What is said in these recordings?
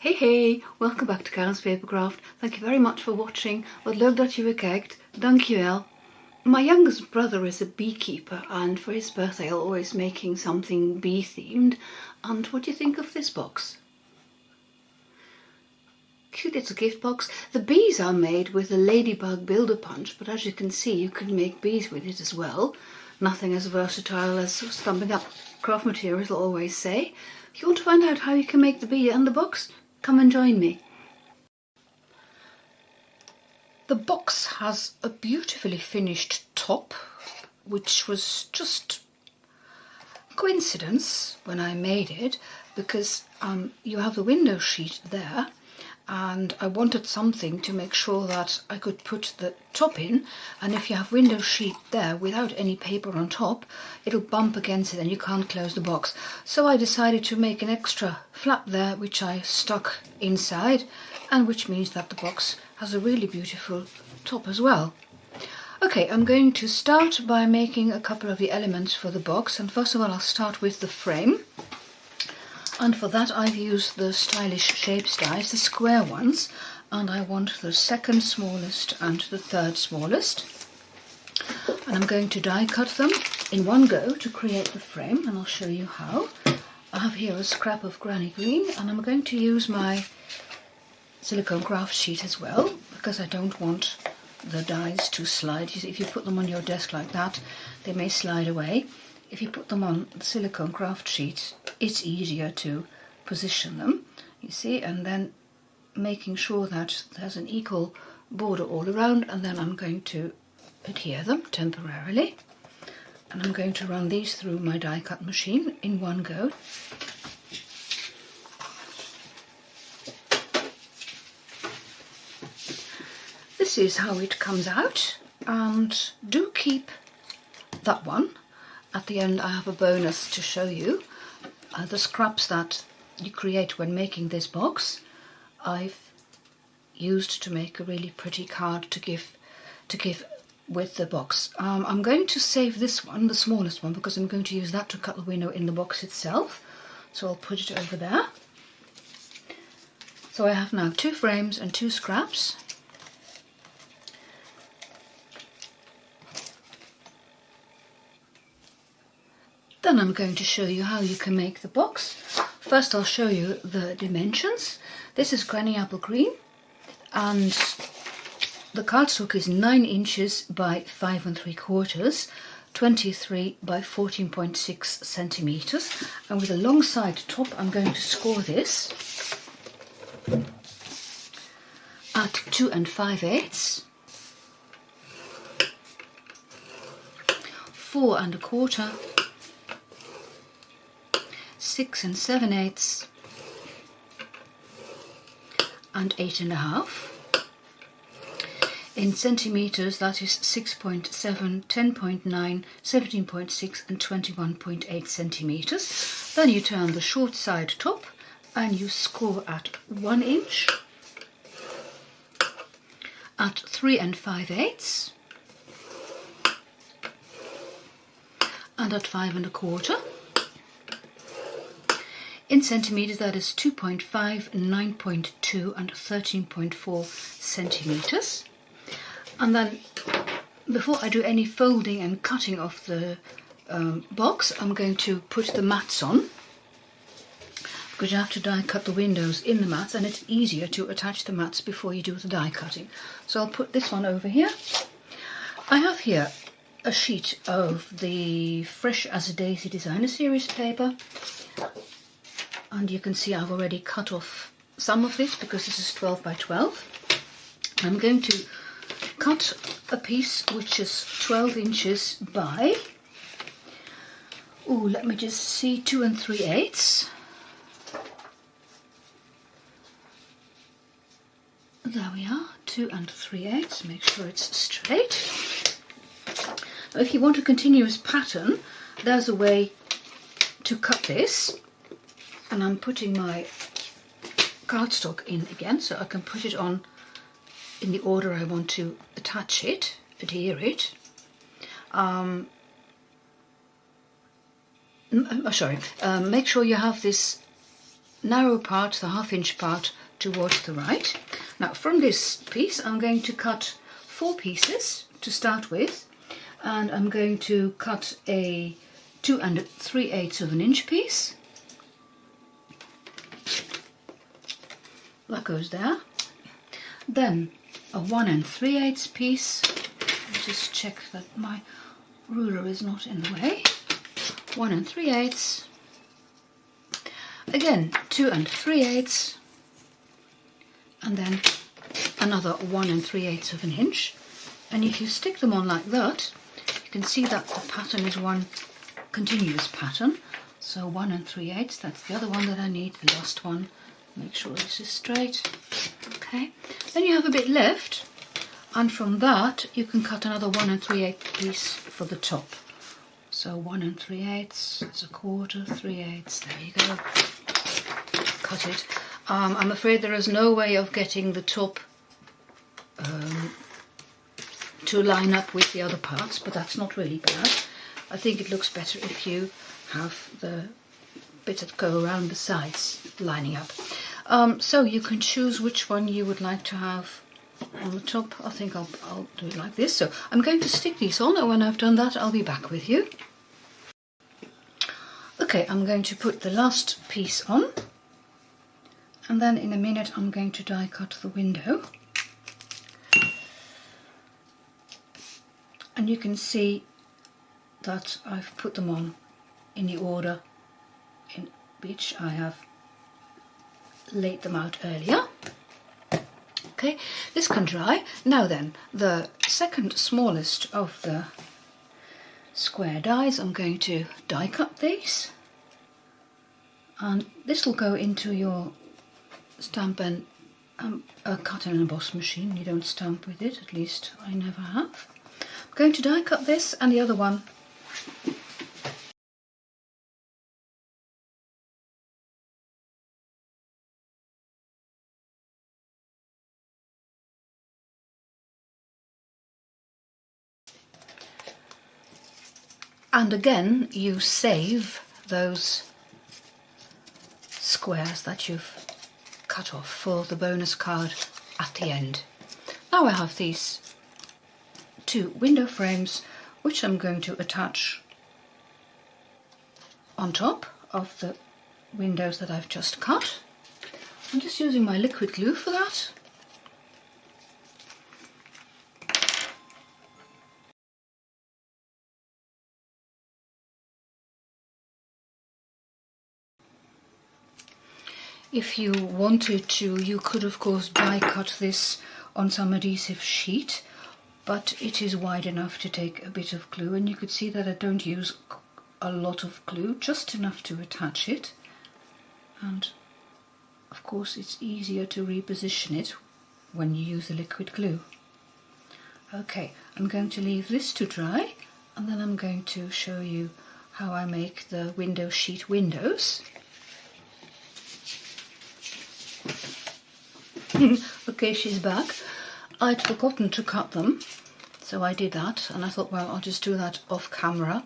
Hey, welcome back to Karen's Papercraft. Thank you very much for watching. Wat leuk dat je weer kijkt. Dankjewel. My youngest brother is a beekeeper, and for his birthday I'm always making something bee themed. And what do you think of this box? Cute little gift box. The bees are made with a ladybug builder punch, but as you can see you can make bees with it as well. Nothing as versatile as Stumping Up Craft Materials will always say. If you want to find out how you can make the bee and the box, come and join me. The box has a beautifully finished top, which was just coincidence when I made it, because you have the window sheet there, and I wanted something to make sure that I could put the top in, and if you have window sheet there without any paper on top, it'll bump against it and you can't close the box. So I decided to make an extra flap there, which I stuck inside, and which means that the box has a really beautiful top as well. Okay, I'm going to start by making a couple of the elements for the box, and first of all I'll start with the frame. And for that I've used the Stylish Shapes dies, the square ones, and I want the second smallest and the third smallest. And I'm going to die cut them in one go to create the frame, and I'll show you how. I have here a scrap of Granny Green, and I'm going to use my silicone craft sheet as well, because I don't want the dies to slide. If you put them on your desk like that, they may slide away. If you put them on the silicone craft sheet, it's easier to position them, you see, and then making sure that there's an equal border all around, and then I'm going to adhere them temporarily, and I'm going to run these through my die cut machine in one go. This is how it comes out, and do keep that one. At the end I have a bonus to show you. The scraps that you create when making this box I've used to make a really pretty card to give with the box. I'm going to save this one, the smallest one, because I'm going to use that to cut the window in the box itself. So I'll put it over there. So I have now 2 frames and 2 scraps. Then I'm going to show you how you can make the box. First I'll show you the dimensions. This is Granny Apple Green, and the cardstock is 9 inches by 5 3/4, 23 by 14.6 centimeters, and with a long side top I'm going to score this at 2 5/8, 4 1/4, 6 7/8, and 8 1/2. In centimeters that is 6.7, 10.9, 17.6 and 21.8 centimeters. Then you turn the short side top and you score at 1 inch, at 3 5/8, and at 5 1/4. In centimeters that is 2.5, 9.2 and 13.4 centimeters. And then before I do any folding and cutting of the box, I'm going to put the mats on, because you have to die cut the windows in the mats, and it's easier to attach the mats before you do the die cutting. So I'll put this one over here. I have here a sheet of the Fresh as a Daisy Designer Series paper, and you can see I've already cut off some of this because this is 12 by 12. I'm going to cut a piece which is 12 inches by, let me just see, 2 3/8. There we are, 2 3/8, make sure it's straight. If you want a continuous pattern, there's a way to cut this. And I'm putting my cardstock in again, so I can put it on in the order I want to attach it, adhere it. Make sure you have this narrow part, the 1/2 inch part, towards the right. Now from this piece I'm going to cut 4 pieces to start with, and I'm going to cut a 2 3/8 of an inch piece. That goes there. Then a 1 3/8 piece. I'll just check that my ruler is not in the way. 1 3/8. Again 2 3/8, and then another 1 3/8 of an inch. And if you stick them on like that, you can see that the pattern is one continuous pattern. So 1 3/8, that's the other one that I need, the last one. Make sure this is straight. Okay, then you have a bit left, and from that you can cut another 1 3/8 piece for the top. So 1 3/8, it's a 1/4, 3/8, there you go. Cut it. I'm afraid there is no way of getting the top to line up with the other parts, but that's not really bad. I think it looks better if you have the bits that go around the sides lining up. So you can choose which one you would like to have on the top. I think I'll do it like this. So I'm going to stick these on, and when I've done that I'll be back with you. Okay, I'm going to put the last piece on, and then in a minute I'm going to die cut the window. And you can see that I've put them on in the order in which I have laid them out earlier. Okay, this can dry. Now then, the second smallest of the square dies, I'm going to die cut these, and this will go into your stamp and cut and emboss machine. You don't stamp with it, at least I never have. I'm going to die cut this and the other one. And again, you save those squares that you've cut off for the bonus card at the end. Now I have these 2 window frames, which I'm going to attach on top of the windows that I've just cut. I'm just using my liquid glue for that. If you wanted to, you could of course die cut this on some adhesive sheet, but it is wide enough to take a bit of glue, and you could see that I don't use a lot of glue, just enough to attach it. And of course it's easier to reposition it when you use the liquid glue. Okay, I'm going to leave this to dry, and then I'm going to show you how I make the window sheet windows. Okay, she's back. I'd forgotten to cut them, so I did that, and I thought, well, I'll just do that off camera.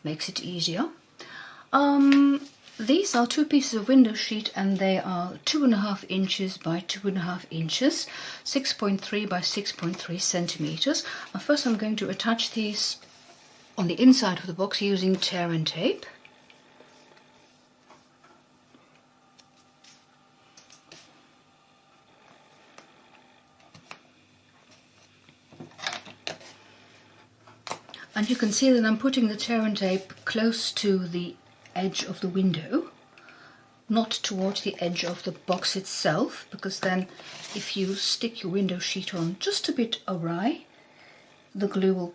Makes it easier. These are 2 pieces of window sheet, and they are 2.5 inches by 2.5 inches, 6.3 by 6.3 centimeters. And first I'm going to attach these on the inside of the box using tear and tape. And you can see that I'm putting the tear and tape close to the edge of the window, not towards the edge of the box itself, because then if you stick your window sheet on just a bit awry, the glue will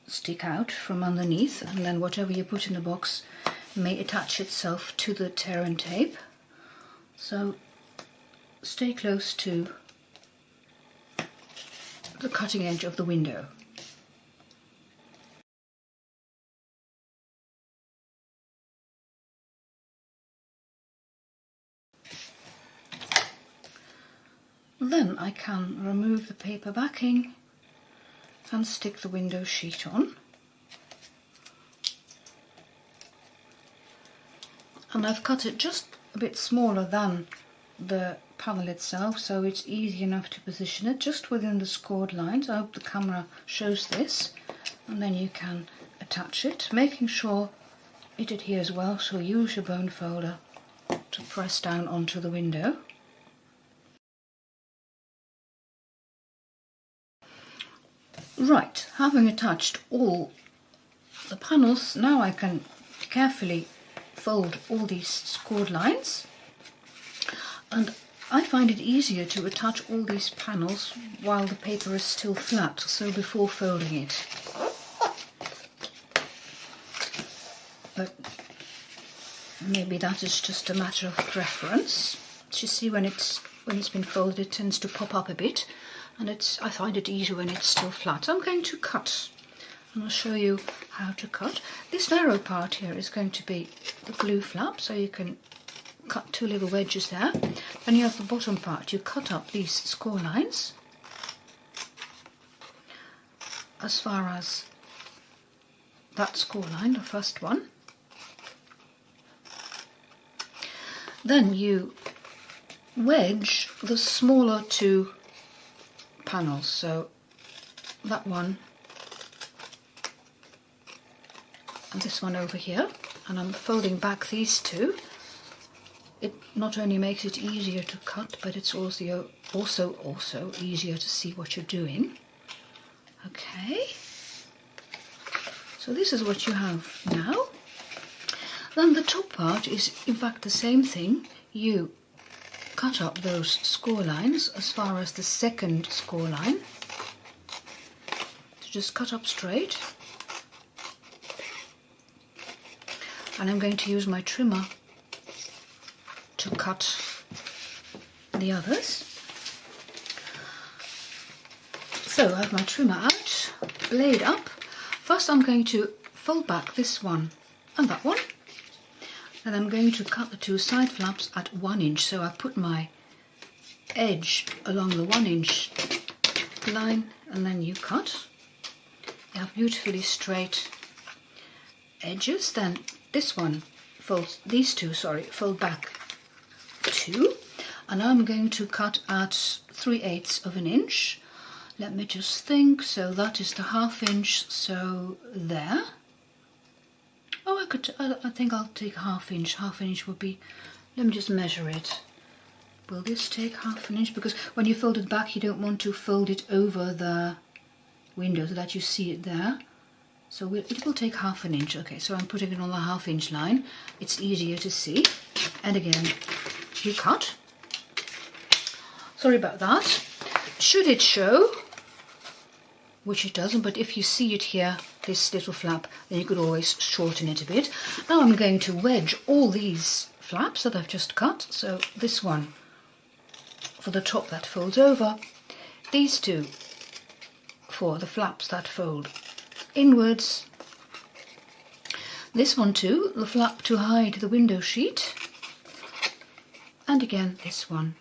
stick out from underneath, and then whatever you put in the box may attach itself to the tear and tape. So stay close to the cutting edge of the window. Then I can remove the paper backing and stick the window sheet on. And I've cut it just a bit smaller than the panel itself, so it's easy enough to position it just within the scored lines. I hope the camera shows this. And then you can attach it, making sure it adheres well, so use your bone folder to press down onto the window. Right, having attached all the panels, now I can carefully fold all these scored lines, and I find it easier to attach all these panels while the paper is still flat, so before folding it. But maybe that is just a matter of preference. You see, when it's been folded, it tends to pop up a bit, and I find it easier when it's still flat. I'm going to cut, and I'll show you how to cut. This narrow part here is going to be the glue flap, so you can cut 2 little wedges there. Then you have the bottom part. You cut up these score lines as far as that score line, the first one. Then you wedge the smaller 2 panels, so that one and this one over here, and I'm folding back these 2. It not only makes it easier to cut, but it's also easier to see what you're doing. Okay, so this is what you have now. Then the top part is in fact the same thing. You cut up those score lines as far as the second score line. So just cut up straight. And I'm going to use my trimmer to cut the others. So I have my trimmer out, blade up. First I'm going to fold back this one and that one. And I'm going to cut the 2 side flaps at 1 inch. So I put my edge along the 1 inch line, and then you cut. You have beautifully straight edges. Then this one folds, these 2, fold back 2. And I'm going to cut at 3/8 of an inch. Let me just think. So that is the 1/2 inch, so there. Oh, I think I'll take 1/2 inch. 1/2 inch would be, let me just measure it. Will this take 1/2 inch? Because when you fold it back, you don't want to fold it over the window so that you see it there. So it will take 1/2 inch. Okay, so I'm putting it on the 1/2 inch line. It's easier to see. And again, you cut. Sorry about that. Should it show, which it doesn't, but if you see it here, this little flap, then you could always shorten it a bit. Now I'm going to wedge all these flaps that I've just cut. So this one for the top that folds over, these 2 for the flaps that fold inwards, this one too, the flap to hide the window sheet, and again this one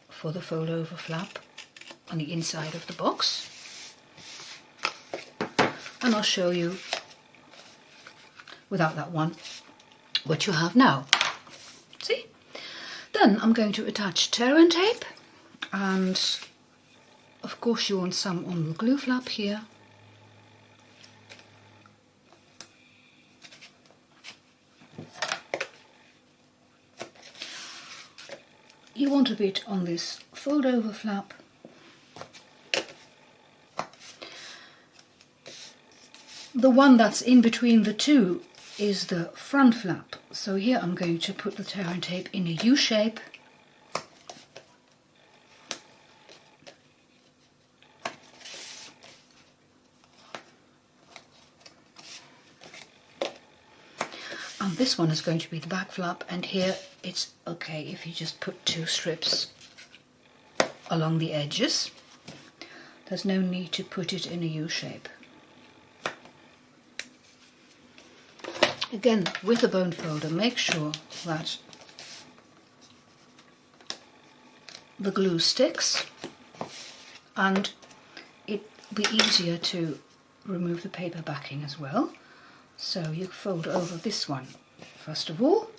for the fold over flap on the inside of the box. And I'll show you without that one what you have now. See? Then I'm going to attach tear and tape, and of course you want some on the glue flap here. You want a bit on this fold over flap. The one that's in between the 2 is the front flap. So here I'm going to put the tear and tape in a U shape. And this one is going to be the back flap, and here it's okay if you just put 2 strips along the edges. There's no need to put it in a U shape. Again, with the bone folder, make sure that the glue sticks, and it'll be easier to remove the paper backing as well. So you fold over this one first of all,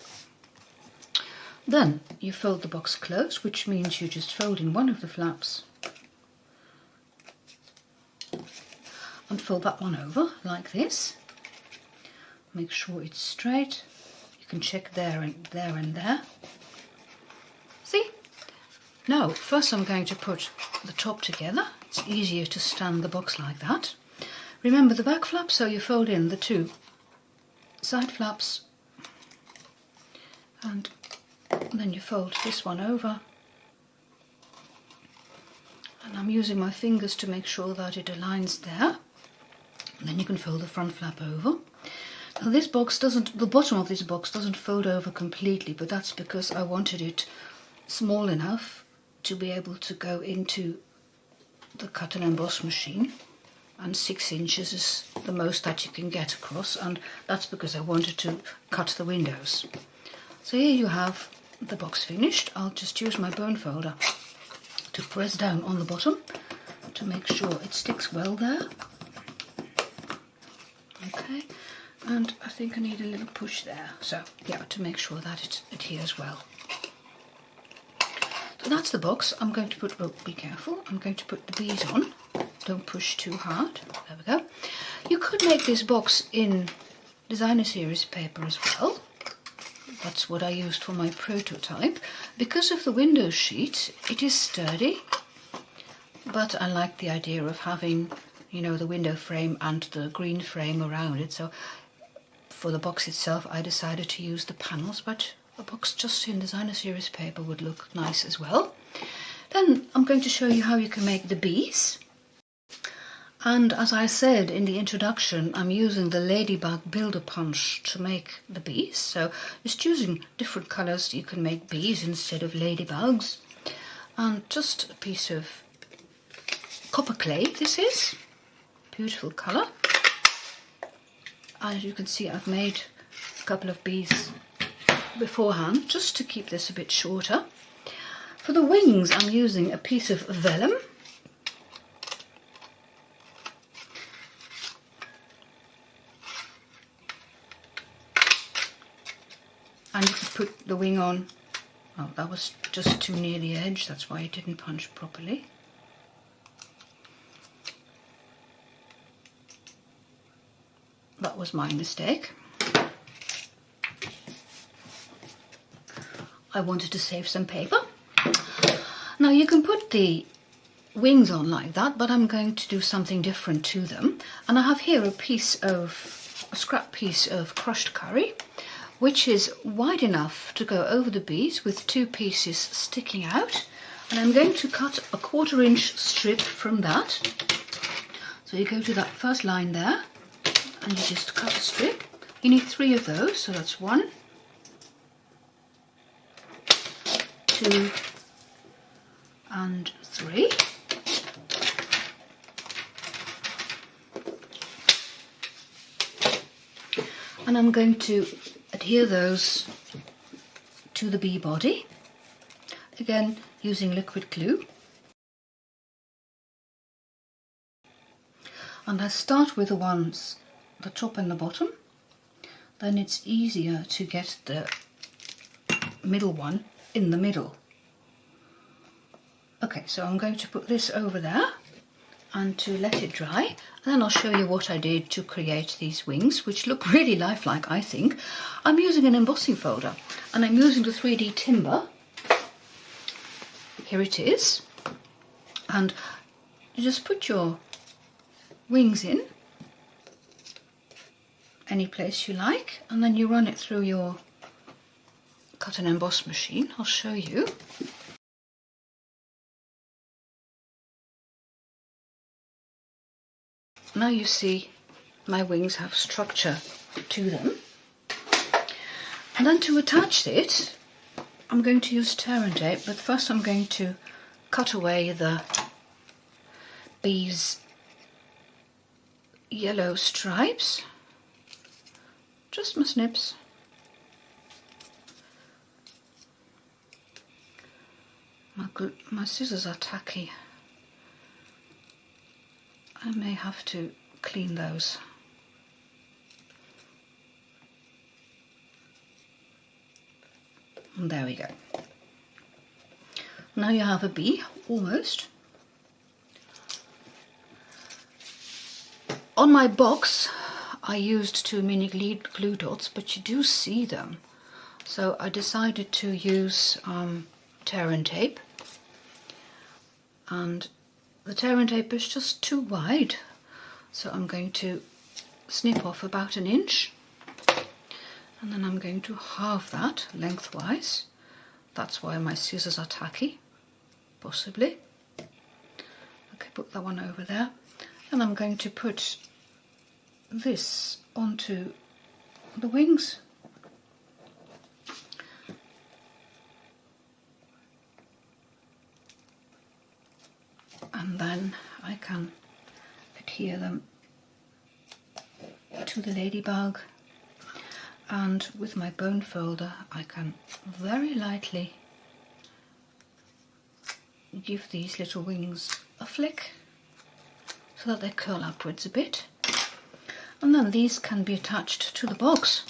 Then you fold the box closed, which means you just fold in one of the flaps and fold that one over like this. Make sure it's straight. You can check there and there and there. See? Now, first I'm going to put the top together. It's easier to stand the box like that. Remember the back flap, so you fold in the two side flaps and then you fold this one over. And I'm using my fingers to make sure that it aligns there. And then you can fold the front flap over. Now this box doesn't, the bottom of this box doesn't fold over completely, but that's because I wanted it small enough to be able to go into the cut and emboss machine, and 6 inches is the most that you can get across, and that's because I wanted to cut the windows. So here you have the box finished. I'll just use my bone folder to press down on the bottom to make sure it sticks well there. Okay, and I think I need a little push there, so yeah, to make sure that it adheres well. So that's the box. I'm going to put, oh, be careful, I'm going to put the bees on. Don't push too hard. There we go. You could make this box in designer series paper as well. That's what I used for my prototype. Because of the window sheet, it is sturdy, but I like the idea of having, you know, the window frame and the green frame around it. So for the box itself, I decided to use the panels, but a box just in designer series paper would look nice as well. Then I'm going to show you how you can make the bees. And as I said in the introduction, I'm using the Ladybug Builder Punch to make the bees. So just using different colours, you can make bees instead of ladybugs. And just a piece of copper clay, this is. Beautiful colour. As you can see, I've made a couple of bees beforehand, just to keep this a bit shorter. For the wings, I'm using a piece of vellum. And you could put the wing on. Oh, that was just too near the edge, that's why it didn't punch properly. That was my mistake. I wanted to save some paper. Now you can put the wings on like that, but I'm going to do something different to them. And I have here a scrap piece of crushed curry, which is wide enough to go over the bees with 2 pieces sticking out. And I'm going to cut a 1/4 inch strip from that. So you go to that first line there, and you just cut a strip. You need 3 of those, so that's 1, 2 and 3. And I'm going to adhere those to the bee body, again using liquid glue. And I start with the ones, the top and the bottom, then it's easier to get the middle one in the middle. Okay, so I'm going to put this over there and to let it dry, and then I'll show you what I did to create these wings, which look really lifelike, I think. I'm using an embossing folder, and I'm using the 3D timber. Here it is, and you just put your wings in any place you like, and then you run it through your cut and emboss machine. I'll show you. Now you see my wings have structure to them. And then to attach it, I'm going to use tear and tape, but first I'm going to cut away the bees' yellow stripes. Just my snips. My scissors are tacky. I may have to clean those. And there we go. Now you have a bee, almost. On my box I used 2 mini glue dots, but you do see them. So I decided to use tear and tape. And the tear and tape is just too wide. So I'm going to snip off about 1 inch. And then I'm going to halve that lengthwise. That's why my scissors are tacky, possibly. Okay, put that one over there. And I'm going to put this onto the wings. And then I can adhere them to the ladybug. And with my bone folder I can very lightly give these little wings a flick so that they curl upwards a bit. And then these can be attached to the box.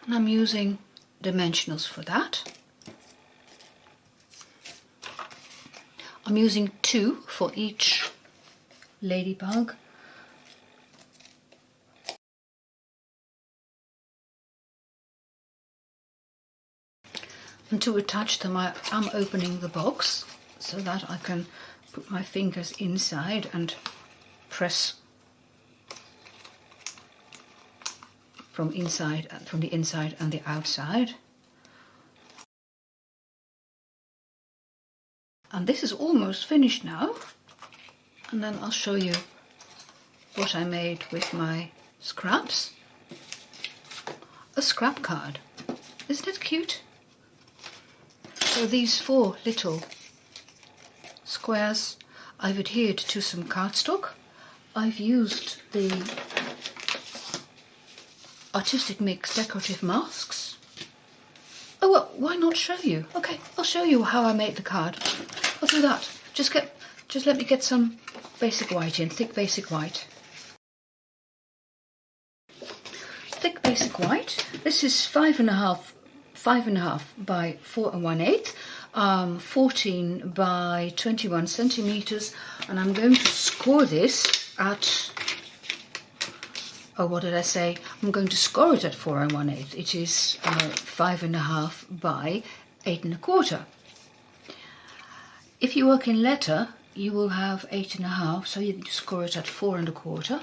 And I'm using dimensionals for that. I'm using 2 for each ladybug. And to attach them I am opening the box so that I can put my fingers inside and press from the inside and the outside. And this is almost finished now. And then I'll show you what I made with my scraps. A scrap card. Isn't it cute? So these 4 little squares I've adhered to some cardstock. I've used the Artistic Mix decorative masks. Oh well, why not show you? Okay, I'll show you how I made the card. I'll do that. Just let me get some basic white in, thick basic white. Thick basic white. This is 5.5 by 4 1/8, 14 by 21 centimeters, and I'm going to score this at, oh, what did I say? I'm going to score it at 4 1/8. It is 5.5 by 8 1/4. If you work in letter, you will have 8.5, so you score it at 4 1/4.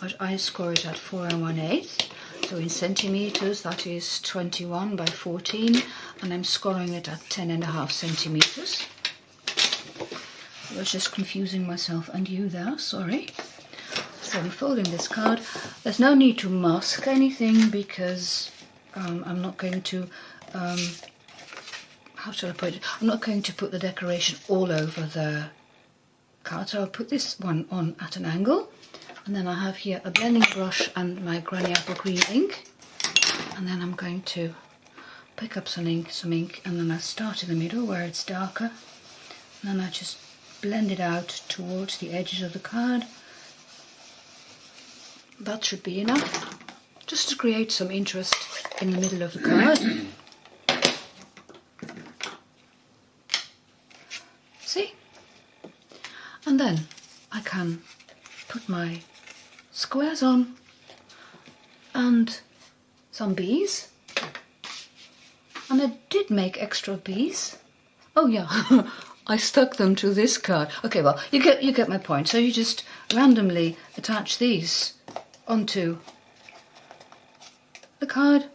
But I score it at 4 1/8. So in centimeters, that is 21 by 14, and I'm scoring it at 10.5 centimeters. I was just confusing myself and you there, sorry. So I'm folding this card. There's no need to mask anything because I'm not going to, how shall I put it? I'm not going to put the decoration all over the card, so I'll put this one on at an angle. And then I have here a blending brush and my Granny Apple Green ink. And then I'm going to pick up some ink, and then I start in the middle where it's darker. And then I just blend it out towards the edges of the card. That should be enough, just to create some interest in the middle of the card. See? And then I can put my squares on and some bees, and I did make extra bees. Oh yeah, I stuck them to this card. Okay, well, you get my point. So you just randomly attach these onto the card,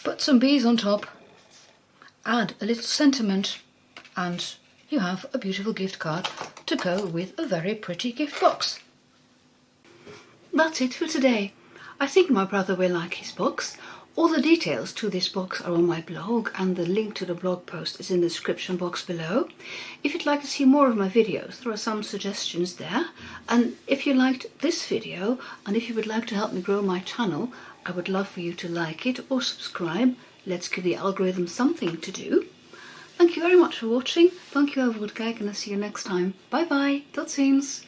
put some bees on top, add a little sentiment, and you have a beautiful gift card to go with a very pretty gift box. That's it for today. I think my brother will like his box. All the details to this box are on my blog, and the link to the blog post is in the description box below. If you'd like to see more of my videos, there are some suggestions there. And if you liked this video, and if you would like to help me grow my channel, I would love for you to like it or subscribe. Let's give the algorithm something to do. Thank you very much for watching. Dankjewel voor het kijken en I'll see you next time. Bye bye. Tot ziens.